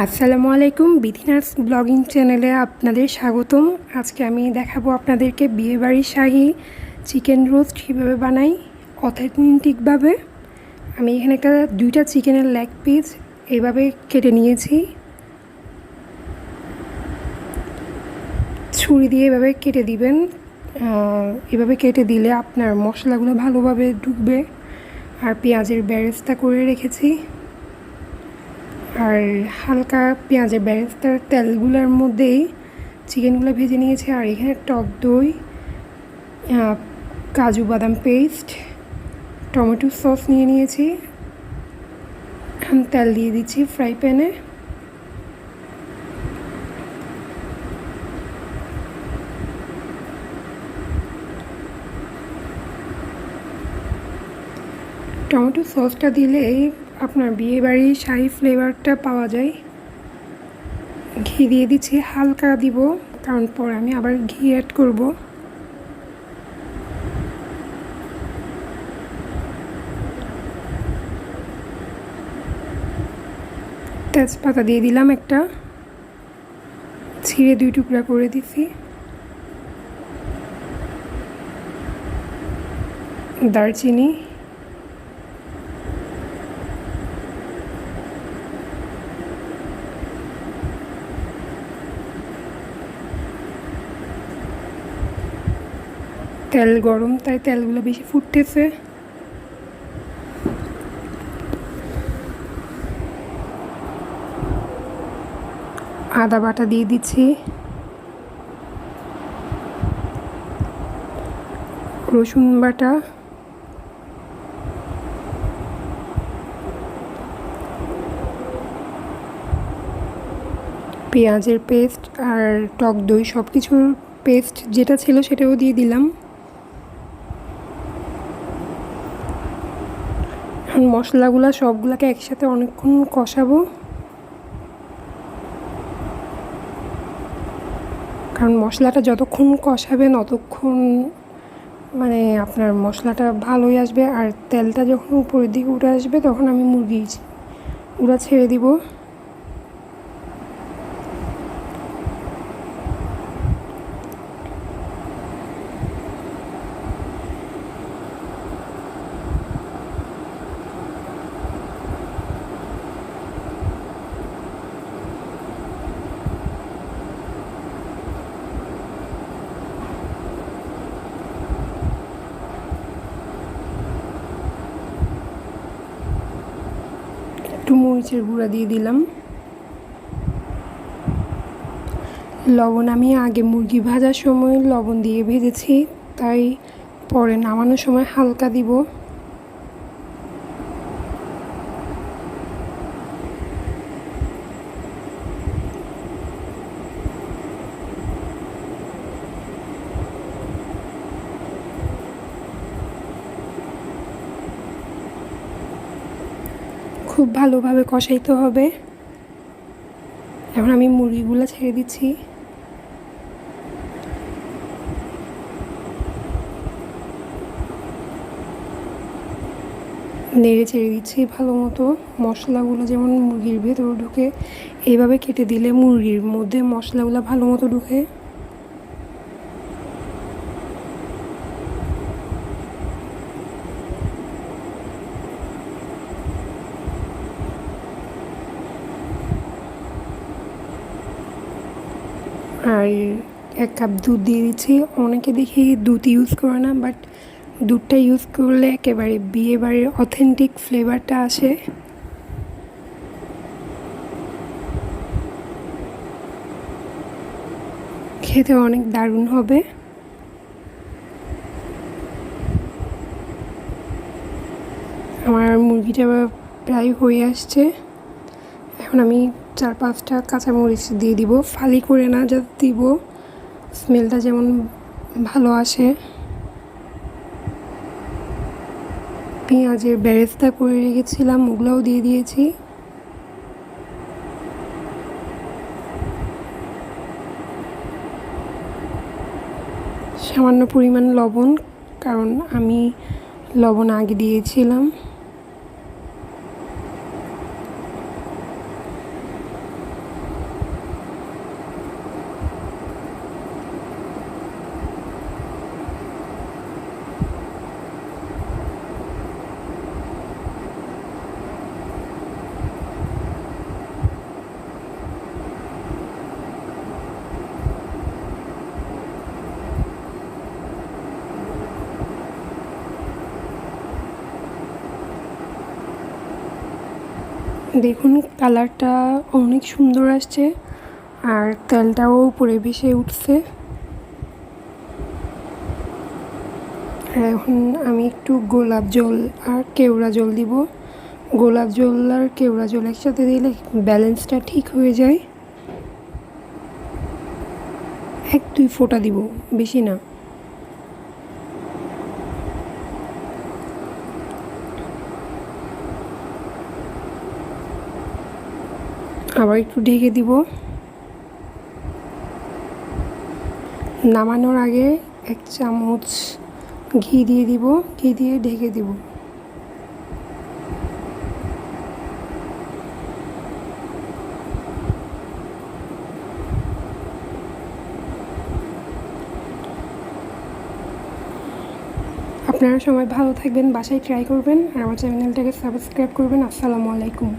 আসসালামু আলাইকুম, বিথিনাস ব্লগিং চ্যানেলে আপনাদের স্বাগতম। আজকে আমি দেখাবো আপনাদেরকে বিয়েবাড়ির শাহি চিকেন রোস্ট কীভাবে বানাই অথেন্টিকভাবে। আমি এখানে দুইটা চিকেনের লেগ পিস এইভাবে কেটে নিয়েছি। ছুরি দিয়ে এভাবে কেটে দিবেন। এভাবে কেটে দিলে আপনার মশলাগুলো ভালোভাবে ঢুকবে। আর পেঁয়াজের বেরেস্তা করে রেখেছি, আর হালকা পেঁয়াজের বেরেস্তার তেলগুলোর মধ্যেই চিকেনগুলো ভেজে নিয়েছি। আর এখানে টক দই, কাজু বাদাম পেস্ট, টমেটো সস নিয়ে নিয়েছি। তেল দিয়ে দিচ্ছি ফ্রাই প্যানে। টমেটো সসটা দিলে আপনার বিয়েবাড়ির শাহি ফ্লেভারটা পাওয়া যায়। ঘি দিয়ে দিচ্ছি, হালকা দিব কারণ পরে আমি আবার ঘি অ্যাড করব। তেজপাতা দিয়ে দিলাম একটা, ছিঁড়ে 2 টুকরা করে দিছি। দারচিনি, তেল গরম তাই তেলগুলো বেশি ফুটতেছে। আদা বাটা দিয়ে দিচ্ছি, রসুন বাটা, পেঁয়াজের পেস্ট আর টক দই সব কিছুর পেস্ট যেটা ছিল সেটাও দিয়ে দিলাম। এখন মশলাগুলো সবগুলোকে একসাথে অনেকক্ষণ কষাবো, কারণ মশলাটা যতক্ষণ কষাবেন ততক্ষণ আপনার মশলাটা ভালোই আসবে। আর তেলটা যখন উপরের দিকে উঠে আসবে তখন আমি মুরগিগুলো ছেড়ে দিব। একটু মরিচের গুঁড়া দিয়ে দিলাম। লবণ আমি আগে মুরগি ভাজার সময় লবণ দিয়ে ভেজেছি, তাই পরে নামানোর সময় হালকা দিব। খুব ভালোভাবে কষাইতে হবে। এখন আমি মুরগিগুলো ছেড়ে দিচ্ছি। নেড়ে ছেড়ে দিচ্ছি ভালো মতো। মশলাগুলো যেমন মুরগির ভেতরে ঢুকে, এইভাবে কেটে দিলে মুরগির মধ্যে মশলাগুলো ভালো মতো ঢুকে। আর 1 কাপ দুধ দিয়ে দিচ্ছি। অনেকে দেখি দুধ ইউজ করে না, বাট দুধটা ইউজ করলে একেবারে বিয়েবাড়ির অথেন্টিক ফ্লেভারটা আসে। খেতে অনেক দারুণ হবে। আমার মুরগিটা প্রায় হয়ে আসছে। এখন আমি 4-5টা কাঁচামরিচ দিয়ে দিব, ফালি করে না, যা দিব স্মেলটা যেমন ভালো আসে। পেঁয়াজের বেরেস্তা করে রেখেছিলাম, ওগুলোও দিয়ে দিয়েছি। সামান্য পরিমাণ লবণ, কারণ আমি লবণ আগে দিয়েছিলাম। দেখুন কালারটা অনেক সুন্দর আসছে আর তেলটাও উপরে ভেসে উঠছে। আর এখন আমি একটু গোলাপ জল আর কেওড়া জল দিব। গোলাপ জল আর কেওড়া জল একসাথে দিলে ব্যালেন্সটা ঠিক হয়ে যায়। 1-2 ফোঁটা দিব, বেশি না। আবার একটু ঢেকে দিব। নামানোর আগে 1 চামচ ঘি দিয়ে দিব, ঘি দিয়ে ঢেকে দিব। আপনারা সবাই ভালো থাকবেন, বাসায় ট্রাই করবেন আর আমার চ্যানেলটাকে সাবস্ক্রাইব করবেন। আসসালামু আলাইকুম।